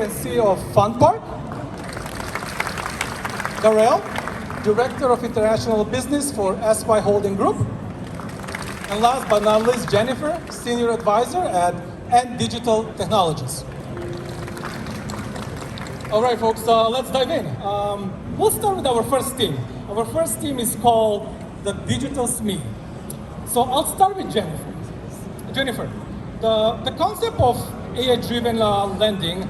and CEO of Fun Park. Darrell, Director of International Business for SY Holding Group. And last but not least, Jennifer, Senior Advisor at Ant Digital Technologies. All right, folks, let's dive in. We'll start with our first team. Our first team is called the Digital SME. So I'll start with Jennifer. Jennifer, the concept of AI-driven lending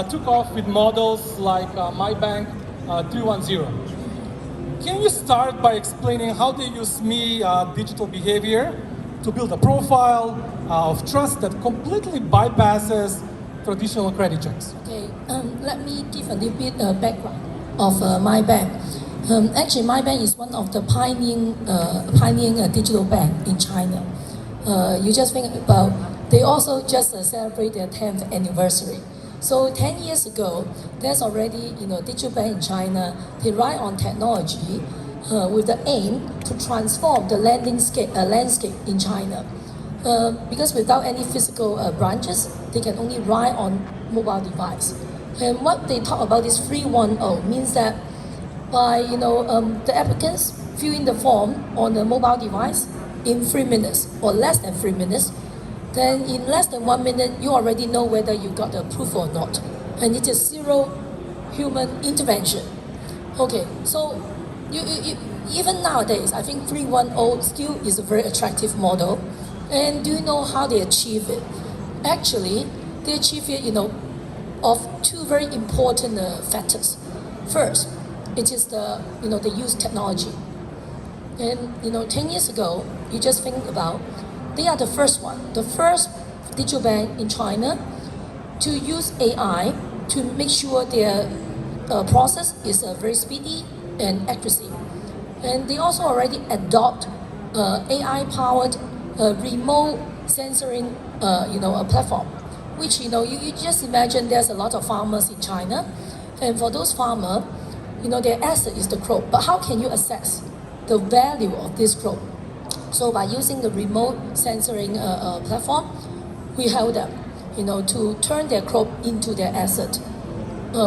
took off with models like MyBank 310. Can you start by explaining how they use SME digital behavior to build a profile of trust that completely bypasses traditional credit checks? Okay, let me give a little bit background of MyBank. Actually, MyBank is one of the pioneering digital bank in China. You just think about, they also just celebrate their 10th anniversary. So 10 years ago, there's already digital bank in China. They rely on technology with the aim to transform the landscape in China. Because without any physical branches, they can only rely on mobile device. And what they talk about is 310 means that by the applicants fill in the form on a mobile device in 3 minutes or less than 3 minutes, then in less than 1 minute, you already know whether you got approved or not. And it is zero human intervention. Okay, so you even nowadays, I think 310 still is a very attractive model. And do you know how they achieve it? Actually, they achieve it, of two very important factors. First, it is they use technology. And 10 years ago, you just think about, they are the first digital bank in China to use AI to make sure their process is very speedy and accuracy. And they also already adopt AI-powered remote sensoring, a platform, which you just imagine there's a lot of farmers in China, and for those farmers, their asset is the crop. But how can you assess the value of this crop? So by using the remote sensoring platform, we help them, to turn their crop into their asset,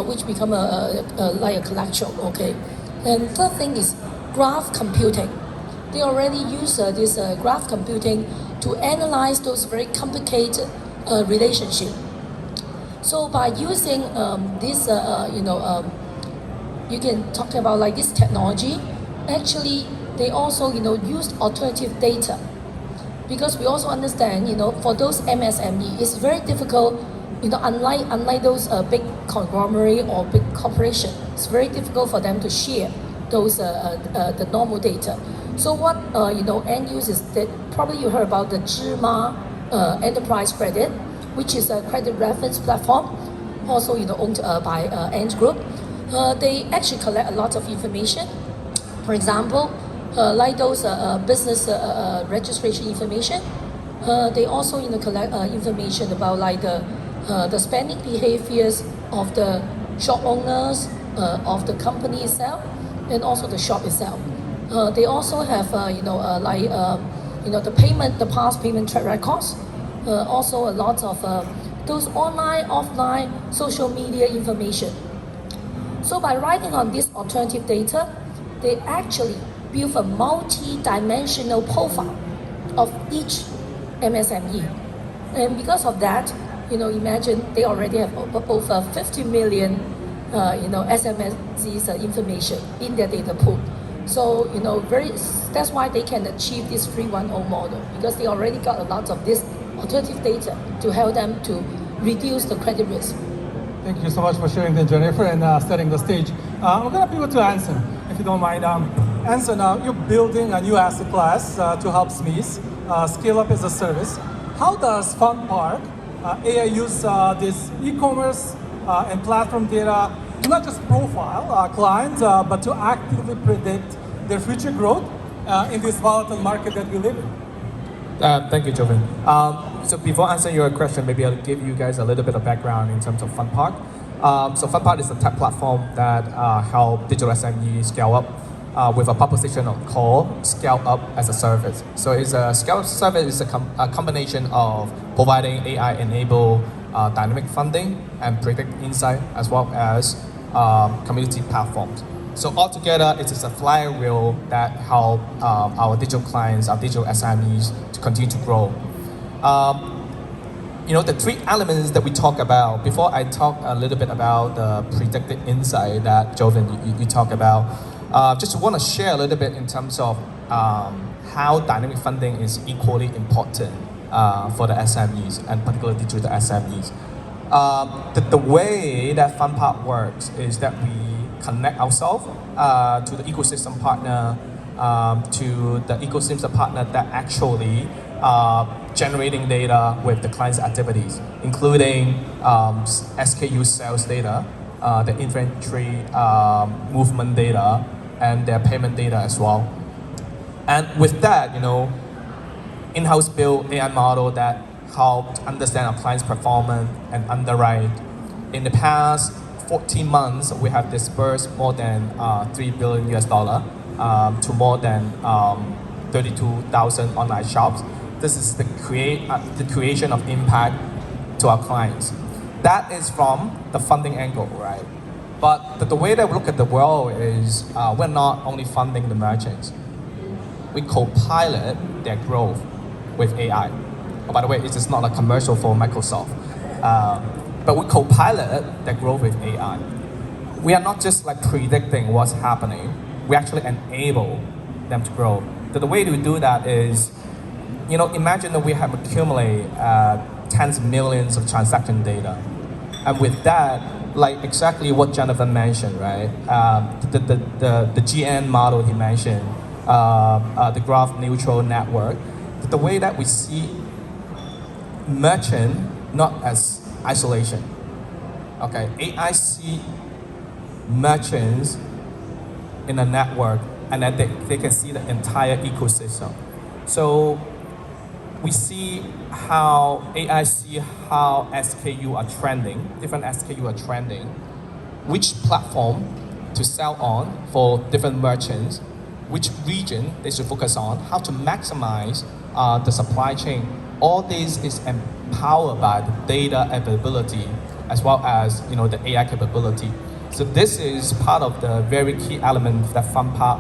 which become like a collateral. Okay, and third thing is graph computing. They already use this graph computing to analyze those very complicated relationship. So by using this, you can talk about like this technology. Actually, they also used alternative data, because we also understand for those MSME, it's very difficult. Unlike those big conglomerate or big corporation, it's very difficult for them to share those the normal data. So what end users that probably you heard about the Zhima enterprise credit, which is a credit reference platform, also owned by Ant Group. They actually collect a lot of information. For example, like those business registration information. They also collect information about like the spending behaviors of the shop owners, of the company itself, and also the shop itself. They also have the past payment track records. Also a lot of those online, offline, social media information. So by writing on this alternative data, they actually build a multi-dimensional profile of each MSME. And because of that, imagine they already have over 50 million SMS's information in their data pool. So, that's why they can achieve this 310 model, because they already got a lot of this alternative data to help them to reduce the credit risk. Thank you so much for sharing that, Jennifer, and setting the stage. I'm going to pivot to Anson, if you don't mind. Anson, you're building a new asset class to help SMEs scale up as a service. How does Fun Park AI use this e-commerce and platform data to not just profile clients, but to actively predict their future growth in this volatile market that we live in? Thank you, Joven. So before answering your question, maybe I'll give you guys a little bit of background in terms of Fun Park. So Fun Park is a tech platform that help digital SME scale up with a proposition called Scale Up as a Service. So it's a scale up service is a combination of providing AI-enabled dynamic funding and predict insight, as well as community platforms. So altogether, it is a flywheel that help our digital clients, our digital SMEs to continue to grow. The three elements that we talk about, before I talk a little bit about the predictive insight that Joven, you talk about, just want to share a little bit in terms of how dynamic funding is equally important for the SMEs, and particularly digital SMEs. The way that FunPart works is that we connect ourselves to the ecosystem partner, to the ecosystem partner that actually generating data with the client's activities, including SKU sales data, the inventory movement data, and their payment data as well. And with that, in-house built AI model that helped understand our client's performance and underwrite. In the past 14 months, we have disbursed more than $3 billion to more than 32,000 online shops. This is the creation of impact to our clients. That is from the funding angle, right? But the way that we look at the world is we're not only funding the merchants. We co-pilot their growth with AI. Oh, by the way, it is not a commercial for Microsoft. But we co-pilot their growth with AI. We are not just like predicting what's happening. We actually enable them to grow. The way we do that is, imagine that we have accumulated tens of millions of transaction data. And with that, like exactly what Jonathan mentioned, right? The GN model he mentioned, the graph neutral network, the way that we see merchant not as isolation. Okay, AI see merchants in a network, and then they can see the entire ecosystem. So we see how AI see how SKU are trending, different SKU are trending, which platform to sell on for different merchants, which region they should focus on, how to maximize the supply chain. All this is empowered by the data availability as well as the AI capability. So this is part of the very key element that FunPart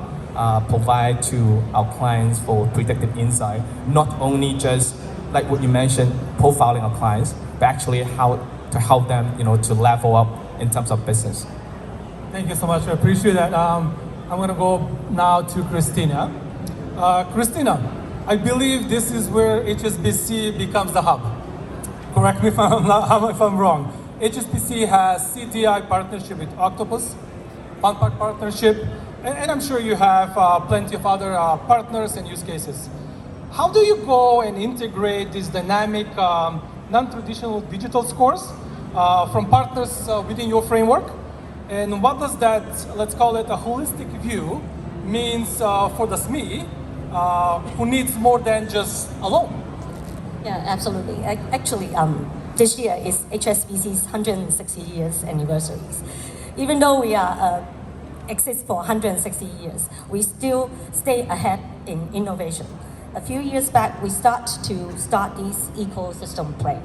provide to our clients for predictive insight. Not only just like what you mentioned, profiling our clients, but actually how to help them to level up in terms of business. Thank you so much. I appreciate that. I'm going to go now to Christina. Christina, I believe this is where HSBC becomes the hub. Correct me if I'm wrong. HSBC has CTI partnership with Octopus, FunPart partnership, and I'm sure you have plenty of other partners and use cases. How do you go and integrate these dynamic, non-traditional digital scores from partners within your framework? And what does that, let's call it a holistic view, means for the SME who needs more than just a loan? Yeah, absolutely. Actually, this year is HSBC's 160 years anniversaries. Even though we are exist for 160 years, we still stay ahead in innovation. A few years back, we start this ecosystem play.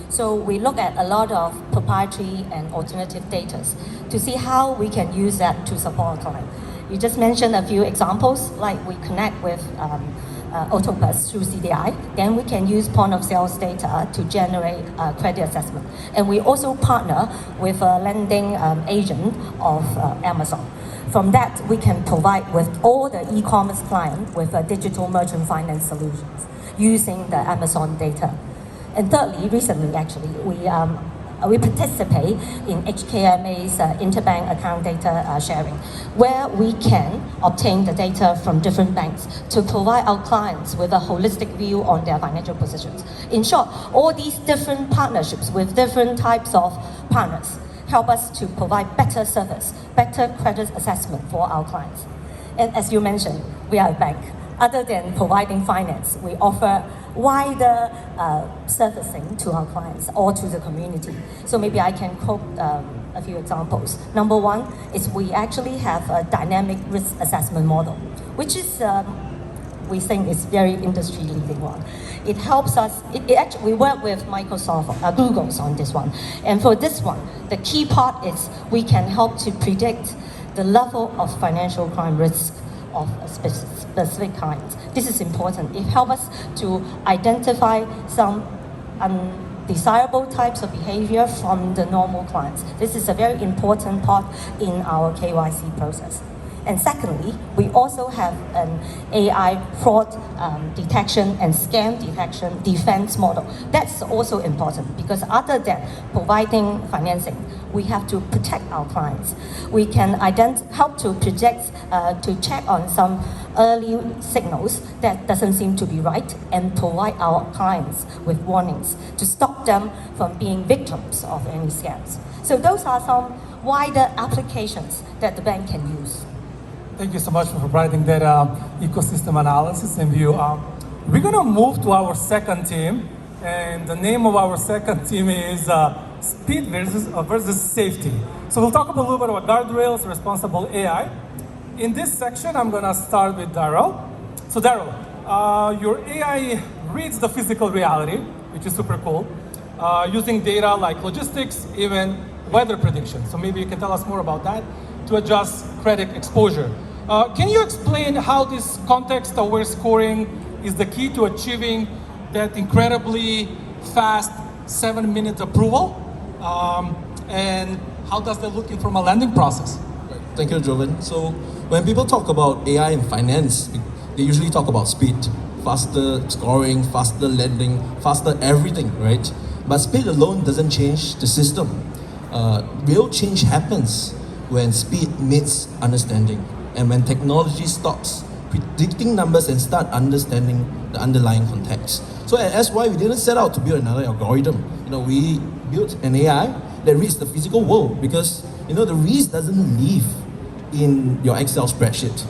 So we look at a lot of proprietary and alternative data to see how we can use that to support our client. You just mentioned a few examples, like we connect with Octopus through CDI, then we can use point of sales data to generate credit assessment. And we also partner with a lending agent of Amazon. From that, we can provide with all the e-commerce clients with digital merchant finance solutions using the Amazon data. And thirdly, recently actually, we participate in HKMA's interbank account data sharing, where we can obtain the data from different banks to provide our clients with a holistic view on their financial positions. In short, all these different partnerships with different types of partners help us to provide better service, better credit assessment for our clients. And as you mentioned, we are a bank. Other than providing finance, we offer wider servicing to our clients or to the community. So maybe I can quote a few examples. Number one is we actually have a dynamic risk assessment model, which is we think is very industry-leading one. It helps us, we work with Microsoft, Google's on this one. And for this one, the key part is we can help to predict the level of financial crime risk of a specific kind. This is important. It helps us to identify some undesirable types of behavior from the normal clients. This is a very important part in our KYC process. And secondly, we also have an AI fraud detection and scam detection defense model. That's also important because other than providing financing, we have to protect our clients. We can help to project, to check on some early signals that doesn't seem to be right and provide our clients with warnings to stop them from being victims of any scams. So those are some wider applications that the bank can use. Thank you so much for providing that ecosystem analysis and view. We're going to move to our second team, and the name of our second team is Speed versus Safety. So we'll talk a little bit about guardrails, responsible AI. In this section, I'm going to start with Daryl. So Daryl, your AI reads the physical reality, which is super cool, using data like logistics, even weather prediction. So maybe you can tell us more about that to adjust credit exposure. Can you explain how this context-aware scoring is the key to achieving that incredibly fast 7-minute approval? And how does that look in from a lending process? Thank you, Joven. So when people talk about AI in finance, they usually talk about speed, faster scoring, faster lending, faster everything, right? But speed alone doesn't change the system. Real change happens when speed meets understanding and when technology stops predicting numbers and start understanding the underlying context. So at SY, we didn't set out to build another algorithm. We built an AI that reads the physical world because, the risk doesn't live in your Excel spreadsheet.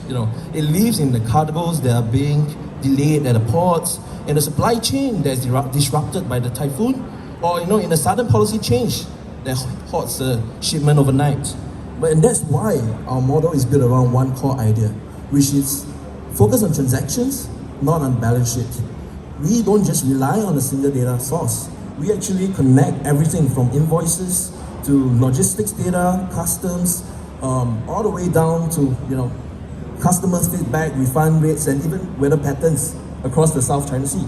It lives in the cargoes that are being delayed at the ports, in the supply chain that's disrupted by the typhoon, or, in a sudden policy change that halts the shipment overnight. And that's why our model is built around one core idea, which is focus on transactions, not on balance sheet. We don't just rely on a single data source. We actually connect everything from invoices to logistics data, customs, all the way down to customer feedback, refund rates, and even weather patterns across the South China Sea.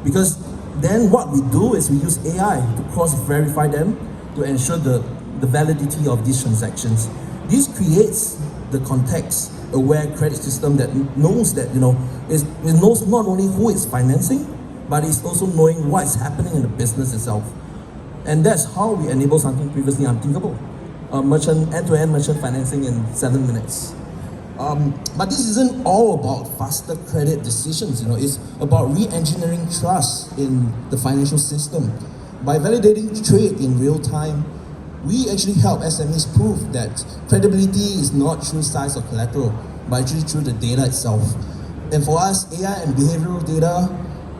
Because then what we do is we use AI to cross-verify them to ensure the validity of these transactions. This creates the context-aware credit system that knows that, it knows not only who is financing, but it's also knowing what's happening in the business itself. And that's how we enable something previously unthinkable. End-to-end merchant financing in 7 minutes. But this isn't all about faster credit decisions, it's about re-engineering trust in the financial system. By validating trade in real time, we actually help SMEs prove that credibility is not through size of collateral, but actually through the data itself. And for us, AI and behavioral data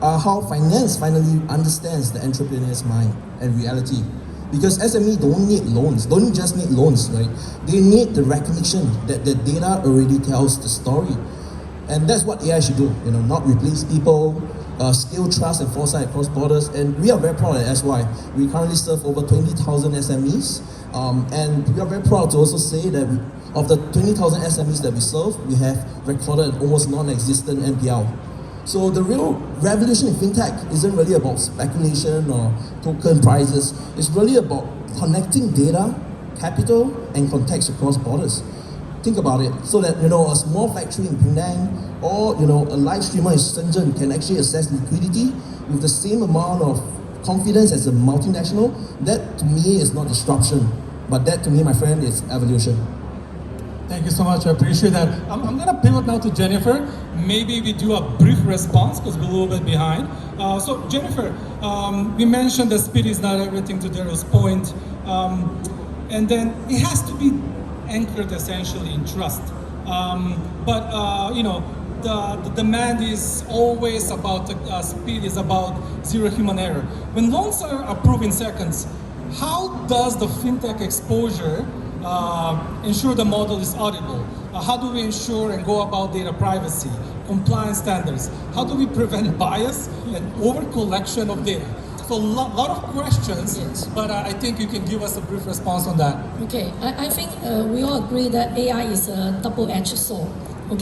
are how finance finally understands the entrepreneur's mind and reality. Because SME don't just need loans, right? They need the recognition that the data already tells the story. And that's what AI should do, not replace people, scale trust and foresight across borders. And we are very proud at SY. We currently serve over 20,000 SMEs. And we are very proud to also say that of the 20,000 SMEs that we serve, we have recorded an almost non-existent NPL. So the real revolution in fintech isn't really about speculation or token prices. It's really about connecting data, capital, and context across borders. Think about it, so that a small factory in Penang or a live streamer in Shenzhen can actually access liquidity with the same amount of confidence as a multinational. That to me is not disruption, but that to me, my friend, is evolution. Thank you so much. I appreciate that. I'm going to pivot now to Jennifer. Maybe we do a brief response because we're a little bit behind. So Jennifer, we mentioned that speed is not everything to Daryl's point. And then it has to be anchored essentially in trust. The demand is always about speed, is about zero human error. When loans are approved in seconds, how does the fintech exposure ensure the model is auditable? How do we ensure and go about data privacy, compliance standards? How do we prevent bias and over collection of data? So a lot of questions, Yes. but I think you can give us a brief response on that. Okay, I think we all agree that AI is a double-edged sword.